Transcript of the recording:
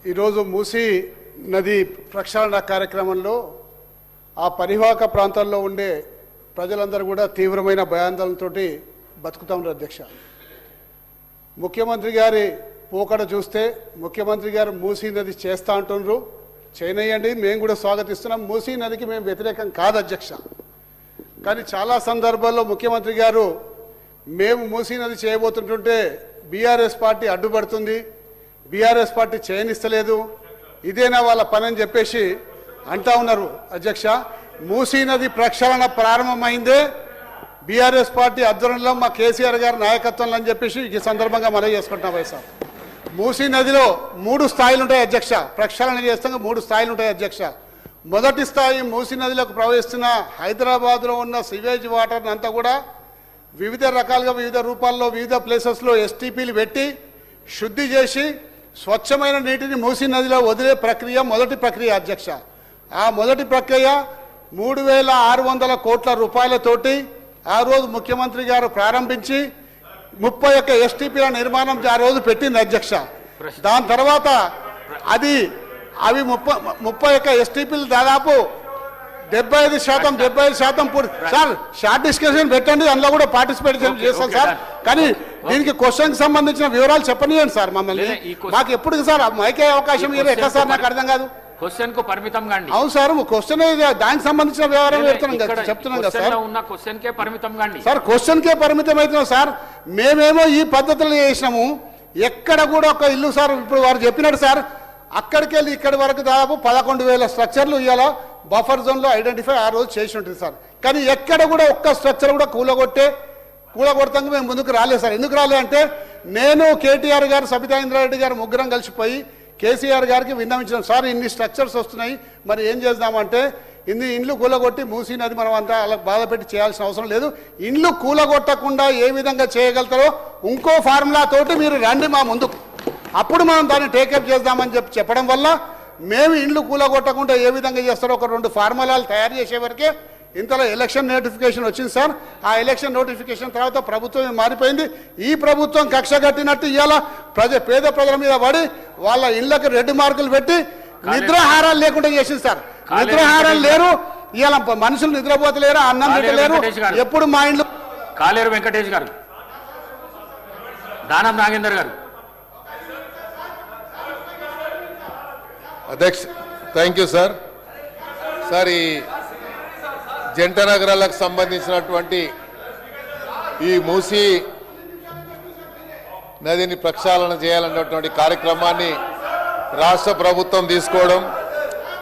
ఈరోజు మూసీ నది ప్రక్షాళన కార్యక్రమంలో ఆ పరివాహక ప్రాంతాల్లో ఉండే ప్రజలందరూ కూడా తీవ్రమైన భయాందోళనతో బతుకుతా ఉన్నారు అధ్యక్ష. ముఖ్యమంత్రి గారి పోకడ చూస్తే ముఖ్యమంత్రి గారు మూసీ నది చేస్తా అంటున్నారు, చేయనయ్యండి, మేము కూడా స్వాగతిస్తున్నాం. మూసీ నదికి మేము వ్యతిరేకం కాదు అధ్యక్ష. కానీ చాలా సందర్భాల్లో ముఖ్యమంత్రి గారు మేము మూసీ నది చేయబోతుంటుంటే బీఆర్ఎస్ పార్టీ అడ్డుపడుతుంది, బీఆర్ఎస్ పార్టీ చేయనిస్తలేదు, ఇదేనా వాళ్ళ పని అని చెప్పేసి అంటా ఉన్నారు అధ్యక్ష. మూసీ నది ప్రక్షాళన ప్రారంభమైందే బీఆర్ఎస్ పార్టీ ఆధ్వర్యంలో మా కేసీఆర్ గారి నాయకత్వంలో అని చెప్పేసి ఈ సందర్భంగా మనవి చేసుకుంటున్నాం వైఎస్ఆర్. మూసీ నదిలో 3 స్థాయిలు ఉంటాయి అధ్యక్ష. ప్రక్షాళన చేస్తాం 3 స్థాయిలు ఉంటాయి అధ్యక్ష. మొదటి స్థాయి మూసీ నదిలోకి ప్రవహిస్తున్న హైదరాబాద్లో ఉన్న సివేజ్ వాటర్ని అంతా కూడా వివిధ రకాలుగా వివిధ రూపాల్లో వివిధ ప్లేసెస్లో ఎస్టీపీలు పెట్టి శుద్ధి చేసి స్వచ్ఛమైన నీటిని మూసీ నదిలో వదిలే ప్రక్రియ మొదటి ప్రక్రియ అధ్యక్ష. ఆ మొదటి ప్రక్రియ 3600 కోట్ల రూపాయలతోటి ఆ రోజు ముఖ్యమంత్రి గారు ప్రారంభించి 31 ఎస్టీపీల నిర్మాణం ఆ రోజు పెట్టింది అధ్యక్ష. దాని తర్వాత అవి 31 ఎస్టీపీలు దాదాపు 75% పూర్తి. సార్ షార్ట్ డిస్కషన్ పెట్టండి, అందులో కూడా పార్టిసిపేట్ చేస్తాం సార్. కానీ దీనికి క్వశ్చన్కి సంబంధించిన వివరాలు చెప్పనియండి సార్ మమ్మల్ని. మాకు ఎప్పుడు సార్ మైకే అవకాశం ఇవ్వరు ఎట్లా సార్, నాకు అర్థం కాదు. క్వశ్చన్ కు పరిమితం కాండి. అవును సార్, క్వశ్చన్ దానికి సంబంధించిన వివరాలు చెప్తున్నాం కదా సార్. ఉన్న క్వశ్చన్ కే పరిమితం కాండి సార్. క్వశ్చన్ కే పరిమితం అవుతున్నాం సార్. మేమేమో ఈ పద్ధతులు చేసినాము, ఎక్కడ కూడా ఒక ఇల్లు సార్ ఇప్పుడు వారు చెప్పినట్టు సార్ అక్కడికి వెళ్ళి ఇక్కడి వరకు దాదాపు 11,000 స్ట్రక్చర్లు ఇవాళ బఫర్ జోన్లో ఐడెంటిఫై ఆ రోజు చేసి ఉంటుంది సార్. కానీ ఎక్కడ కూడా ఒక్క స్ట్రక్చర్ కూడా కూలగొడతాక మేము ముందుకు రాలేదు సార్. ఎందుకు రాలే అంటే నేను కేటీఆర్ గారు సబితా ఇంద్రారెడ్డి గారు ముగ్గురం కలిసిపోయి కేసీఆర్ గారికి విన్నవించినాం. సార్ ఇన్ని స్ట్రక్చర్స్ వస్తున్నాయి, మరి ఏం చేద్దామంటే ఇన్ని ఇండ్లు కూలగొట్టి మూసీ నది మనం అంతా అలా బాధ పెట్టి చేయాల్సిన అవసరం లేదు, ఇండ్లు కూలగొట్టకుండా ఏ విధంగా చేయగలుగుతారో ఇంకో ఫార్ములా తోటి మీరు రండి మా ముందుకు, అప్పుడు మనం దాన్ని టేకప్ చేద్దామని చెప్పడం వల్ల మేము ఇండ్లు కూలగొట్టకుండా ఏ విధంగా చేస్తారో ఒక 2 ఫార్ములాలు తయారు చేసే వరకే ఇంతలో ఎలక్షన్ నోటిఫికేషన్ వచ్చింది సార్. ఆ ఎలక్షన్ నోటిఫికేషన్ తర్వాత ప్రభుత్వం మారిపోయింది. ఈ ప్రభుత్వం కక్ష కట్టినట్టు ఇవాళ పేద ప్రజల మీద పడి వాళ్ళ ఇళ్లకు రెడ్ మార్కులు పెట్టి నిద్రాహారాలు లేకుండా చేసింది సార్. నిద్రాహారాలు లేరు, ఇవాళ మనుషులు నిద్రపోతలేరు, అన్నం తింటలేరు. ఎప్పుడు మా ఇంట్లో కాలేరు వెంకటేష్ గారు, దానం నాగేందర్ గారు. అధ్యక్ష థ్యాంక్ యూ సార్. సార్ ఈ జంట నగరాలకు సంబంధించినటువంటి ఈ మూసీ నదిని ప్రక్షాళన చేయాలన్నటువంటి కార్యక్రమాన్ని రాష్ట్ర ప్రభుత్వం తీసుకోవడం